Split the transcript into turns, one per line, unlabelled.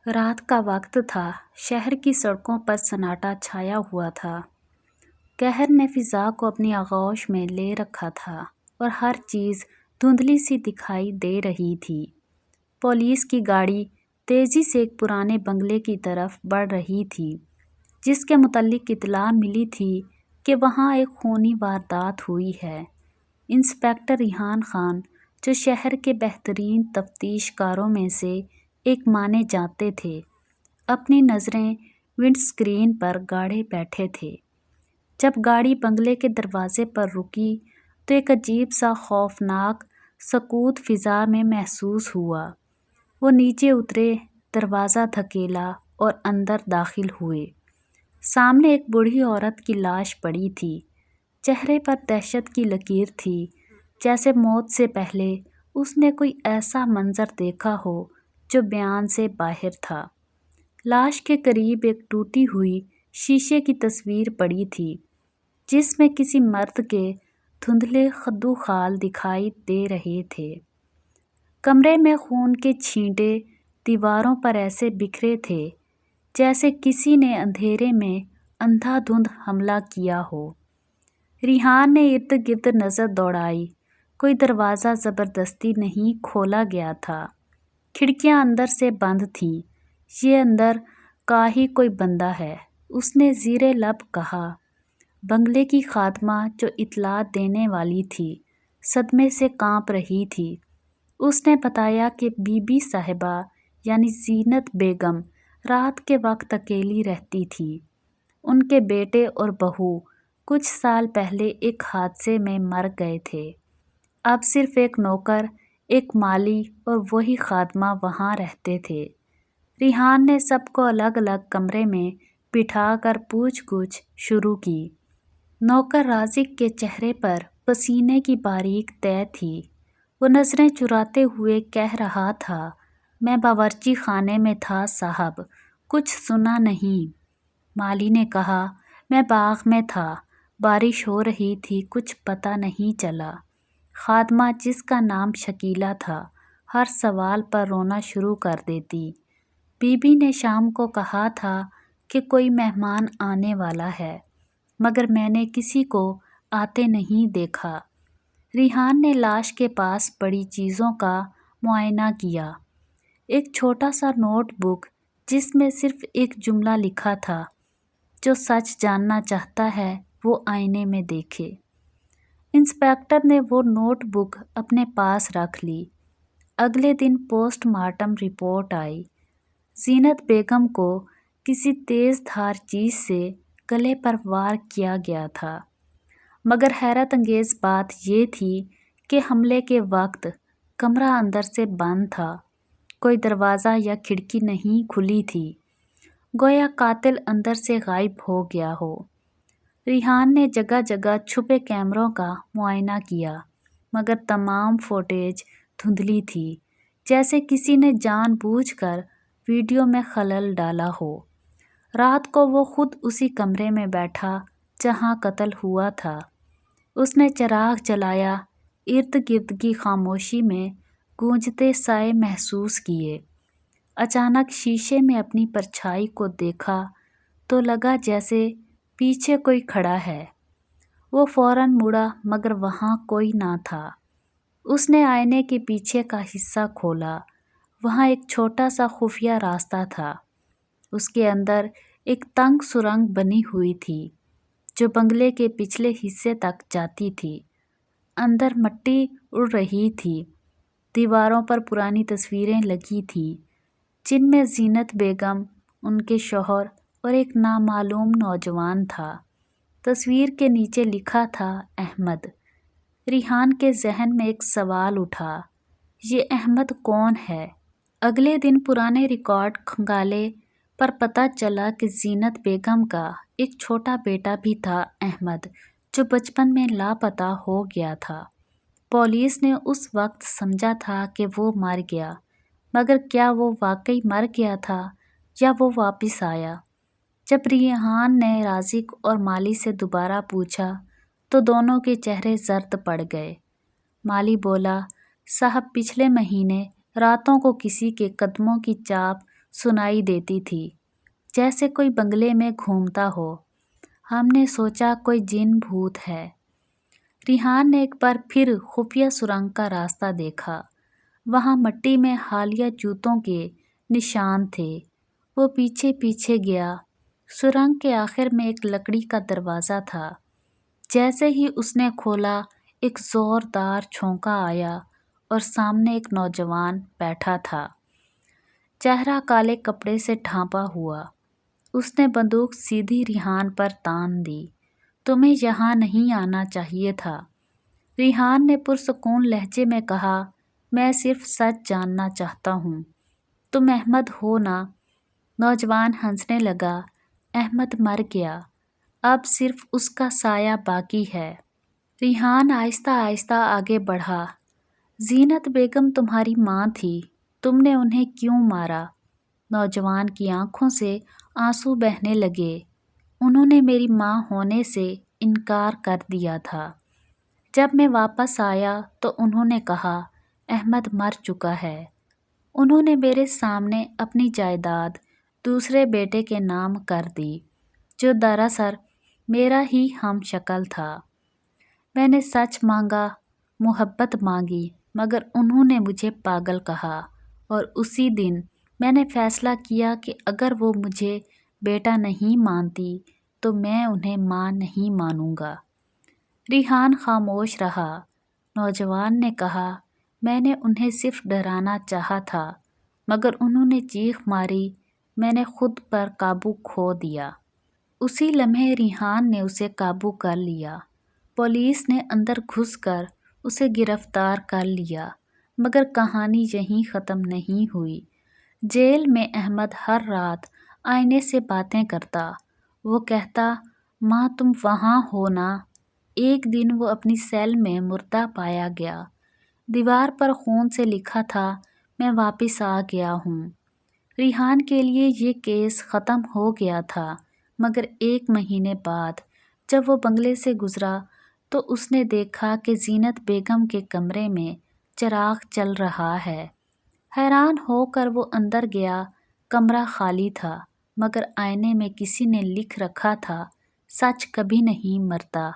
رات کا وقت تھا، شہر کی سڑکوں پر سناٹا چھایا ہوا تھا۔ قہر نے فضا کو اپنی آغوش میں لے رکھا تھا اور ہر چیز دھندلی سی دکھائی دے رہی تھی۔ پولیس کی گاڑی تیزی سے ایک پرانے بنگلے کی طرف بڑھ رہی تھی، جس کے متعلق اطلاع ملی تھی کہ وہاں ایک خونی واردات ہوئی ہے۔ انسپکٹر ریحان خان، جو شہر کے بہترین تفتیش کاروں میں سے ایک مانے جاتے تھے، اپنی نظریں ونڈ اسکرین پر گاڑے بیٹھے تھے۔ جب گاڑی بنگلے کے دروازے پر رکی تو ایک عجیب سا خوفناک سکوت فضا میں محسوس ہوا۔ وہ نیچے اترے، دروازہ دھکیلا اور اندر داخل ہوئے۔ سامنے ایک بوڑھی عورت کی لاش پڑی تھی۔ چہرے پر دہشت کی لکیر تھی، جیسے موت سے پہلے اس نے کوئی ایسا منظر دیکھا ہو جو بیان سے باہر تھا۔ لاش کے قریب ایک ٹوٹی ہوئی شیشے کی تصویر پڑی تھی، جس میں کسی مرد کے دھندلے خدو خال دکھائی دے رہے تھے۔ کمرے میں خون کے چھینٹے دیواروں پر ایسے بکھرے تھے جیسے کسی نے اندھیرے میں اندھا دھند حملہ کیا ہو۔ ریحان نے ارد گرد نظر دوڑائی۔ کوئی دروازہ زبردستی نہیں کھولا گیا تھا، کھڑکیاں اندر سے بند تھیں۔ یہ اندر کا ہی کوئی بندہ ہے، اس نے زیر لب کہا۔ بنگلے کی خادمہ جو اطلاع دینے والی تھی، صدمے سے کانپ رہی تھی۔ اس نے بتایا کہ بی بی صاحبہ یعنی زینت بیگم رات کے وقت اکیلی رہتی تھی۔ ان کے بیٹے اور بہو کچھ سال پہلے ایک حادثے میں مر گئے تھے۔ اب صرف ایک نوکر، ایک مالی اور وہی خادمہ وہاں رہتے تھے۔ ریحان نے سب کو الگ الگ کمرے میں بٹھا کر پوچھ گچھ شروع کی۔ نوکر رازق کے چہرے پر پسینے کی باریک تہ تھی۔ وہ نظریں چراتے ہوئے کہہ رہا تھا، میں باورچی خانے میں تھا صاحب، کچھ سنا نہیں۔ مالی نے کہا، میں باغ میں تھا، بارش ہو رہی تھی، کچھ پتہ نہیں چلا۔ خادمہ، جس کا نام شکیلہ تھا، ہر سوال پر رونا شروع کر دیتی۔ بی بی نے شام کو کہا تھا کہ کوئی مہمان آنے والا ہے، مگر میں نے کسی کو آتے نہیں دیکھا۔ ریحان نے لاش کے پاس پڑی چیزوں کا معائنہ کیا۔ ایک چھوٹا سا نوٹ بک جس میں صرف ایک جملہ لکھا تھا، جو سچ جاننا چاہتا ہے وہ آئینے میں دیکھے۔ انسپکٹر نے وہ نوٹ بک اپنے پاس رکھ لی۔ اگلے دن پوسٹ مارٹم رپورٹ آئی۔ زینت بیگم کو کسی تیز دھار چیز سے گلے پر وار کیا گیا تھا، مگر حیرت انگیز بات یہ تھی کہ حملے کے وقت کمرہ اندر سے بند تھا، کوئی دروازہ یا کھڑکی نہیں کھلی تھی، گویا قاتل اندر سے غائب ہو گیا ہو۔ ریحان نے جگہ جگہ چھپے کیمروں کا معائنہ کیا، مگر تمام فوٹیج دھندلی تھی، جیسے کسی نے جان بوجھ کر ویڈیو میں خلل ڈالا ہو۔ رات کو وہ خود اسی کمرے میں بیٹھا جہاں قتل ہوا تھا۔ اس نے چراغ جلایا، ارد گرد کی خاموشی میں گونجتے سائے محسوس کیے۔ اچانک شیشے میں اپنی پرچھائی کو دیکھا تو لگا جیسے پیچھے کوئی کھڑا ہے۔ وہ فوراً مڑا، مگر وہاں کوئی نہ تھا۔ اس نے آئینے کے پیچھے کا حصہ کھولا، وہاں ایک چھوٹا سا خفیہ راستہ تھا۔ اس کے اندر ایک تنگ سرنگ بنی ہوئی تھی جو بنگلے کے پچھلے حصے تک جاتی تھی۔ اندر مٹی اڑ رہی تھی، دیواروں پر پرانی تصویریں لگی تھیں جن میں زینت بیگم، ان کے شوہر اور ایک نامعلوم نوجوان تھا۔ تصویر کے نیچے لکھا تھا احمد۔ ریحان کے ذہن میں ایک سوال اٹھا، یہ احمد کون ہے؟ اگلے دن پرانے ریکارڈ کھنگالے پر پتہ چلا کہ زینت بیگم کا ایک چھوٹا بیٹا بھی تھا احمد، جو بچپن میں لاپتہ ہو گیا تھا۔ پولیس نے اس وقت سمجھا تھا کہ وہ مر گیا، مگر کیا وہ واقعی مر گیا تھا یا وہ واپس آیا؟ جب ریحان نے رازق اور مالی سے دوبارہ پوچھا تو دونوں کے چہرے زرد پڑ گئے۔ مالی بولا، صاحب، پچھلے مہینے راتوں کو کسی کے قدموں کی چاپ سنائی دیتی تھی، جیسے کوئی بنگلے میں گھومتا ہو۔ ہم نے سوچا کوئی جن بھوت ہے۔ ریحان نے ایک بار پھر خفیہ سرنگ کا راستہ دیکھا۔ وہاں مٹی میں حالیہ جوتوں کے نشان تھے۔ وہ پیچھے پیچھے گیا۔ سرنگ کے آخر میں ایک لکڑی کا دروازہ تھا۔ جیسے ہی اس نے کھولا، ایک زوردار چھونکا آیا اور سامنے ایک نوجوان بیٹھا تھا، چہرہ کالے کپڑے سے ڈھانپا ہوا۔ اس نے بندوق سیدھی ریحان پر تان دی۔ تمہیں یہاں نہیں آنا چاہیے تھا، ریحان نے پرسکون لہجے میں کہا۔ میں صرف سچ جاننا چاہتا ہوں۔ تم احمد ہو نا؟ نوجوان ہنسنے لگا۔ احمد مر گیا، اب صرف اس کا سایہ باقی ہے۔ ریحان آہستہ آہستہ آگے بڑھا۔ زینت بیگم تمہاری ماں تھی، تم نے انہیں کیوں مارا؟ نوجوان کی آنکھوں سے آنسو بہنے لگے۔ انہوں نے میری ماں ہونے سے انکار کر دیا تھا۔ جب میں واپس آیا تو انہوں نے کہا احمد مر چکا ہے۔ انہوں نے میرے سامنے اپنی جائیداد دوسرے بیٹے کے نام کر دی، جو دراصل میرا ہی ہم شکل تھا۔ میں نے سچ مانگا، محبت مانگی، مگر انہوں نے مجھے پاگل کہا، اور اسی دن میں نے فیصلہ کیا کہ اگر وہ مجھے بیٹا نہیں مانتی تو میں انہیں ماں نہیں مانوں گا۔ ریحان خاموش رہا۔ نوجوان نے کہا میں نے انہیں صرف ڈرانا چاہا تھا، مگر انہوں نے چیخ ماری، میں نے خود پر قابو کھو دیا۔ اسی لمحے ریحان نے اسے قابو کر لیا۔ پولیس نے اندر گھس کر اسے گرفتار کر لیا، مگر کہانی یہیں ختم نہیں ہوئی۔ جیل میں احمد ہر رات آئینے سے باتیں کرتا۔ وہ کہتا ماں تم وہاں ہو نا؟ ایک دن وہ اپنی سیل میں مردہ پایا گیا۔ دیوار پر خون سے لکھا تھا میں واپس آ گیا ہوں۔ ریحان کے لیے یہ کیس ختم ہو گیا تھا، مگر 1 مہینے بعد جب وہ بنگلے سے گزرا تو اس نے دیکھا کہ زینت بیگم کے کمرے میں چراغ چل رہا ہے۔ حیران ہو کر وہ اندر گیا۔ کمرہ خالی تھا، مگر آئینے میں کسی نے لکھ رکھا تھا سچ کبھی نہیں مرتا۔